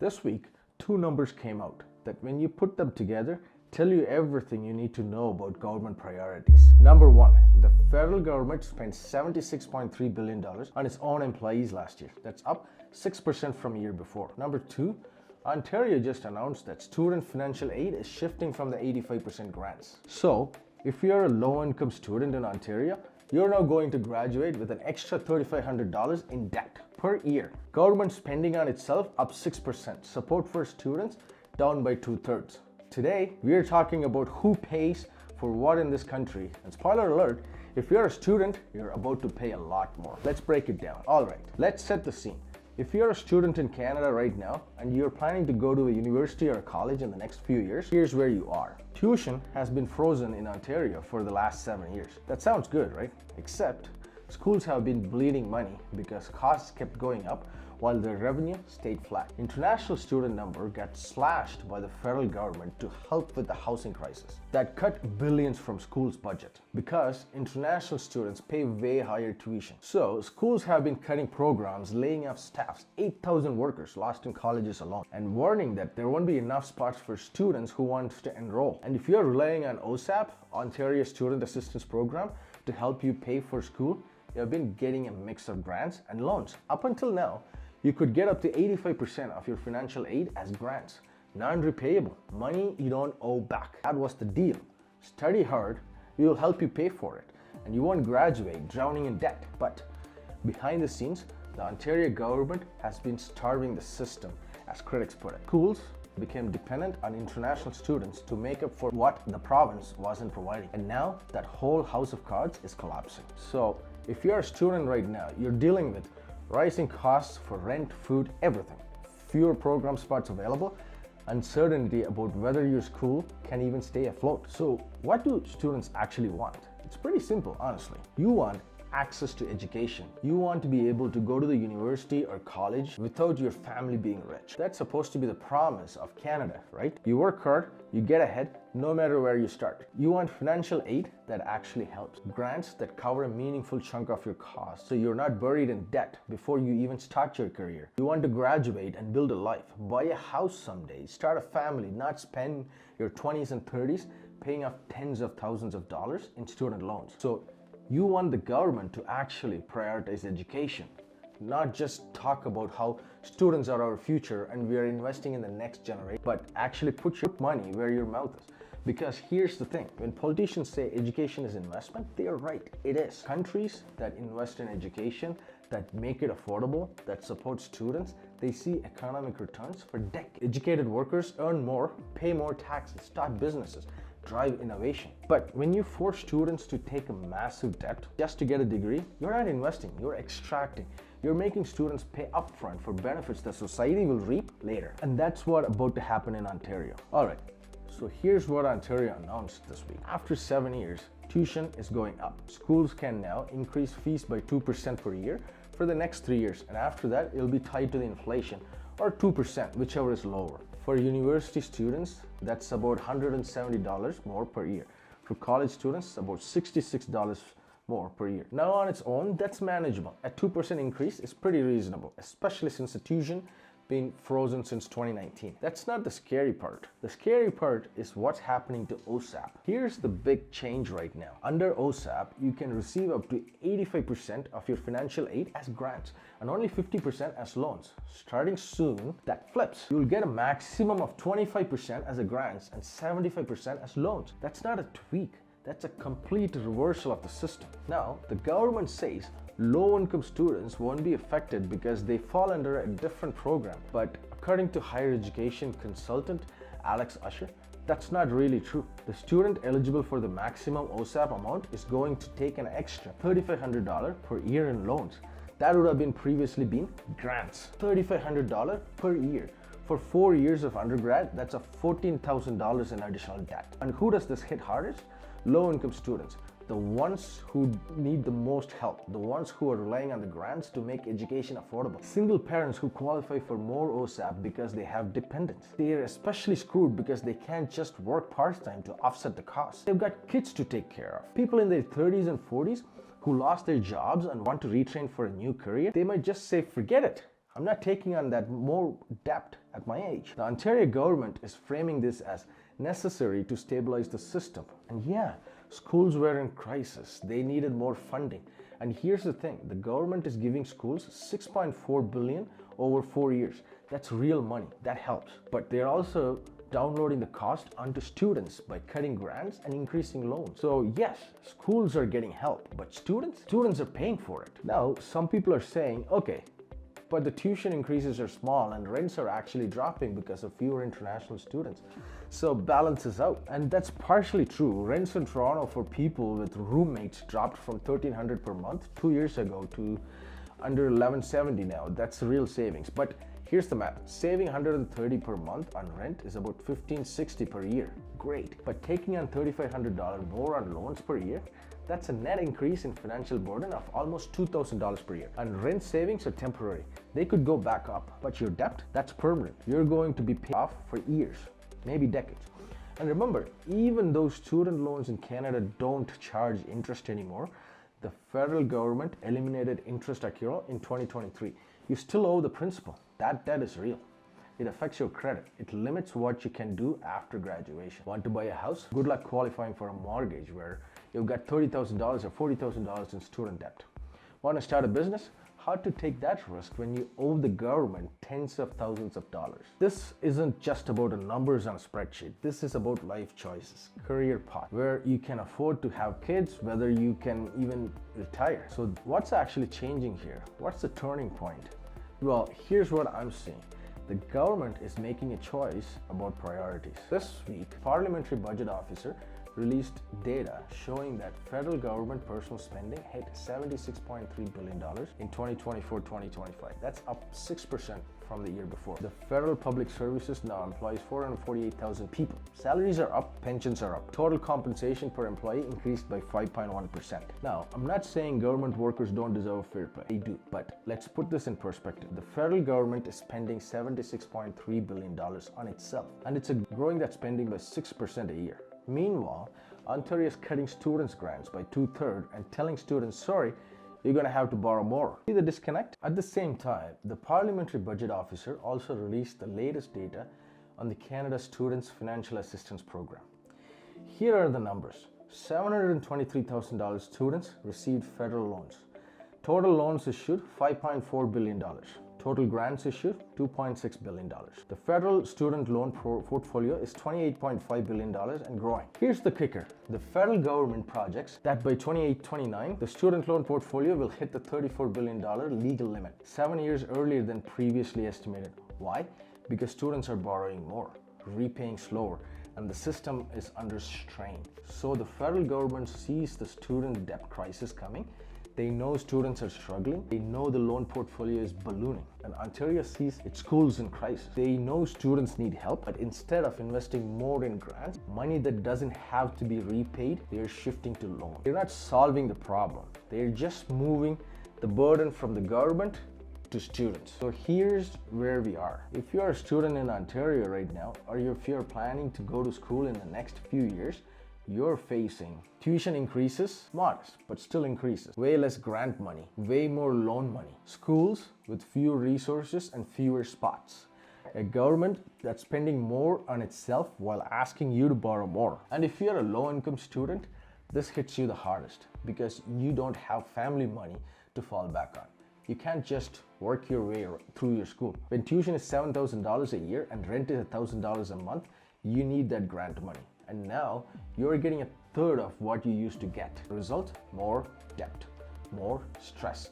This week, two numbers came out that when you put them together, tell you everything you need to know about government priorities. Number one, the federal government spent $76.3 billion on its own employees last year. That's up 6% from a year before. Number two, Ontario just announced that student financial aid is shifting from the 85% grants. So, if you're a low-income student in Ontario, you're now going to graduate with an extra $3,500 in debt per year. Government spending on itself up 6%. Support for students down by 2/3. Today, we are talking about who pays for what in this country. And spoiler alert, if you're a student, you're about to pay a lot more. Let's break it down. All right, let's set the scene. If you're a student in Canada right now and you're planning to go to a university or a college in the next few years, here's where you are. Tuition has been frozen in Ontario for the last 7 years. That sounds good, right? Except schools have been bleeding money because costs kept going up while their revenue stayed flat. International student number got slashed by the federal government to help with the housing crisis. That cut billions from schools' budget because international students pay way higher tuition. So schools have been cutting programs, laying off staffs, 8,000 workers lost in colleges alone, and warning that there won't be enough spots for students who want to enroll. And if you're relying on OSAP, Ontario Student Assistance Program, to help you pay for school, you've been getting a mix of grants and loans. Up until now, you could get up to 85% of your financial aid as grants, non-repayable, money you don't owe back. That was the deal. Study hard, we will help you pay for it, and you won't graduate drowning in debt. But behind the scenes, the Ontario government has been starving the system, as critics put it. Schools became dependent on international students to make up for what the province wasn't providing. And now that whole house of cards is collapsing. So if you're a student right now, you're dealing with rising costs for rent, food, everything, fewer program spots available, uncertainty about whether your school can even stay afloat. So what do students actually want? It's pretty simple, honestly. You want access to education. You want to be able to go to the university or college without your family being rich. That's supposed to be the promise of Canada, right? You work hard, you get ahead, no matter where you start. You want financial aid that actually helps. Grants that cover a meaningful chunk of your costs so you're not buried in debt before you even start your career. You want to graduate and build a life, buy a house someday, start a family, not spend your 20s and 30s paying off tens of thousands of dollars in student loans. So you want the government to actually prioritize education, not just talk about how students are our future and we are investing in the next generation, but actually put your money where your mouth is. Because here's the thing, when politicians say education is investment, they are right, it is. Countries that invest in education, that make it affordable, that support students, they see economic returns for decades. Educated workers earn more, pay more taxes, start businesses, drive innovation. But when you force students to take a massive debt just to get a degree, you're not investing, you're extracting. You're making students pay upfront for benefits that society will reap later. And that's what's about to happen in Ontario. All right, so here's what Ontario announced this week. After 7 years, tuition is going up. Schools can now increase fees by 2% per year for the next 3 years. And after that, it'll be tied to the inflation, or 2%, whichever is lower. For university students, that's about $170 more per year. For college students, about $66 more per year. Now on its own, that's manageable. A 2% increase is pretty reasonable, especially since the tuition been frozen since 2019. That's not the scary part. The scary part is what's happening to OSAP. Here's the big change right now. Under OSAP, you can receive up to 85% of your financial aid as grants and only 50% as loans. Starting soon, that flips. You'll get a maximum of 25% as a grants and 75% as loans. That's not a tweak. That's a complete reversal of the system. Now, the government says low-income students won't be affected because they fall under a different program. But according to higher education consultant Alex Usher, that's not really true. The student eligible for the maximum OSAP amount is going to take an extra $3,500 per year in loans. That would have been previously been grants. $3,500 per year. For 4 years of undergrad, that's a $14,000 in additional debt. And who does this hit hardest? Low-income students. The ones who need the most help, the ones who are relying on the grants to make education affordable. Single parents who qualify for more OSAP because they have dependents. They are especially screwed because they can't just work part-time to offset the costs. They've got kids to take care of. People in their 30s and 40s who lost their jobs and want to retrain for a new career, they might just say, forget it. I'm not taking on that more debt at my age. The Ontario government is framing this as necessary to stabilize the system. And yeah, schools were in crisis. They needed more funding. And here's the thing, the government is giving schools $6.4 billion over 4 years. That's real money. That helps. But they're also downloading the cost onto students by cutting grants and increasing loans. So yes, schools are getting help, but students are paying for it. Now, some people are saying, okay, but the tuition increases are small and rents are actually dropping because of fewer international students. So balances out. And that's partially true. Rents in Toronto for people with roommates dropped from $1,300 per month 2 years ago to under $1,170 now. That's real savings. But here's the math. Saving $130 per month on rent is about $1,560 per year. Great. But taking on $3,500 more on loans per year, that's a net increase in financial burden of almost $2,000 per year. And rent savings are temporary. They could go back up, but your debt, that's permanent. You're going to be paid off for years, maybe decades. And remember, even though student loans in Canada don't charge interest anymore, the federal government eliminated interest accrual in 2023. You still owe the principal. That debt is real. It affects your credit. It limits what you can do after graduation. Want to buy a house? Good luck qualifying for a mortgage where you've got $30,000 or $40,000 in student debt. Want to start a business? How to take that risk when you owe the government tens of thousands of dollars? This isn't just about the numbers on a spreadsheet. This is about life choices, career path, where you can afford to have kids, whether you can even retire. So what's actually changing here? What's the turning point? Well, here's what I'm seeing. The government is making a choice about priorities. This week, Parliamentary Budget Officer released data showing that federal government personal spending hit $76.3 billion in 2024-2025. That's up 6% from the year before. The federal public services now employs 448,000 people. Salaries are up, pensions are up. Total compensation per employee increased by 5.1%. Now, I'm not saying government workers don't deserve fair pay. They do. But let's put this in perspective. The federal government is spending $76.3 billion on itself, and it's growing that spending by 6% a year. Meanwhile, Ontario is cutting students' grants by 2/3 and telling students, sorry, you're going to have to borrow more. See the disconnect? At the same time, the Parliamentary Budget Officer also released the latest data on the Canada Students Financial Assistance Program. Here are the numbers. $723,000 students received federal loans. Total loans issued, $5.4 billion. Total grants issued, $2.6 billion. The federal student loan portfolio is $28.5 billion and growing. Here's the kicker. The federal government projects that by 2028-29, the student loan portfolio will hit the $34 billion legal limit, 7 years earlier than previously estimated. Why? Because students are borrowing more, repaying slower, and the system is under strain. So the federal government sees the student debt crisis coming. They know students are struggling. They know the loan portfolio is ballooning. And Ontario sees its schools in crisis. They know students need help, but instead of investing more in grants, money that doesn't have to be repaid, they're shifting to loans. They're not solving the problem. They're just moving the burden from the government to students. So here's where we are. If you're a student in Ontario right now, or if you're planning to go to school in the next few years, you're facing tuition increases, modest, but still increases. Way less grant money, way more loan money. Schools with fewer resources and fewer spots. A government that's spending more on itself while asking you to borrow more. And if you're a low-income student, this hits you the hardest because you don't have family money to fall back on. You can't just work your way through your school. When tuition is $7,000 a year and rent is $1,000 a month, you need that grant money. And now you're getting a third of what you used to get. The result, more debt, more stress,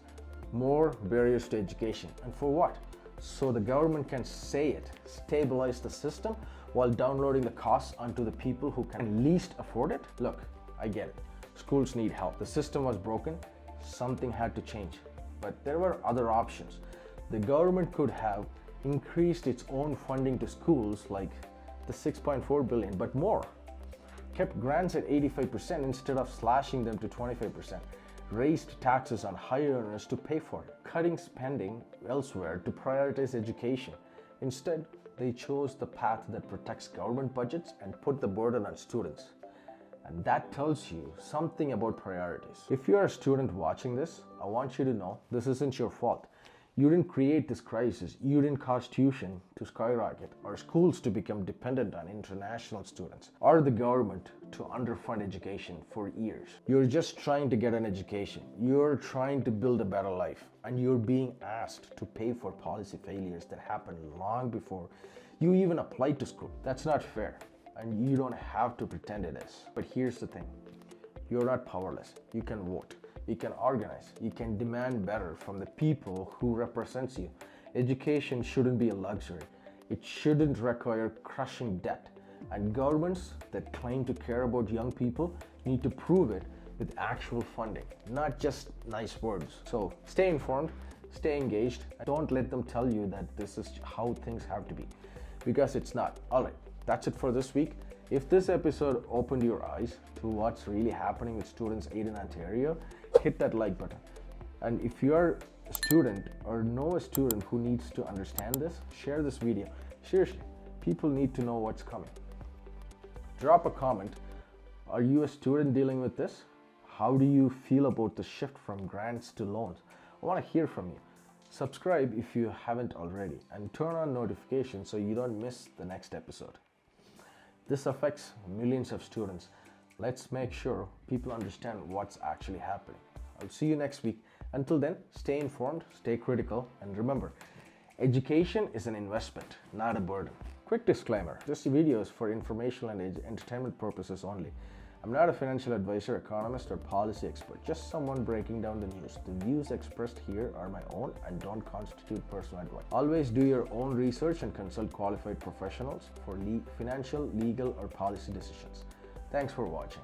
more barriers to education. And for what? So the government can say it, stabilize the system while downloading the costs onto the people who can least afford it. Look, I get it. Schools need help. The system was broken. Something had to change. But there were other options. The government could have increased its own funding to schools like the $6.4 billion, but more. Kept grants at 85% instead of slashing them to 25%, raised taxes on high earners to pay for it, cutting spending elsewhere to prioritize education. Instead, they chose the path that protects government budgets and put the burden on students. And that tells you something about priorities. If you're a student watching this, I want you to know this isn't your fault. You didn't create this crisis. You didn't cause tuition to skyrocket or schools to become dependent on international students or the government to underfund education for years. You're just trying to get an education. You're trying to build a better life, and you're being asked to pay for policy failures that happened long before you even applied to school. That's not fair, and you don't have to pretend it is. But here's the thing. You're not powerless. You can vote. You can organize. You can demand better from the people who represents you. Education shouldn't be a luxury. It shouldn't require crushing debt. And governments that claim to care about young people need to prove it with actual funding, not just nice words. So stay informed, stay engaged, and don't let them tell you that this is how things have to be, because it's not. All right, that's it for this week. If this episode opened your eyes to what's really happening with Students' Aid in Ontario, hit that like button. And if you're a student or know a student who needs to understand this, share this video. Seriously, people need to know what's coming. Drop a comment. Are you a student dealing with this? How do you feel about the shift from grants to loans? I want to hear from you. Subscribe if you haven't already, and turn on notifications so you don't miss the next episode. This affects millions of students. Let's make sure people understand what's actually happening. I'll see you next week. Until then, stay informed, stay critical, and remember, education is an investment, not a burden. Quick disclaimer, this video is for informational and entertainment purposes only. I'm not a financial advisor, economist, or policy expert, just someone breaking down the news. The views expressed here are my own and don't constitute personal advice. Always do your own research and consult qualified professionals for financial, legal, or policy decisions. Thanks for watching.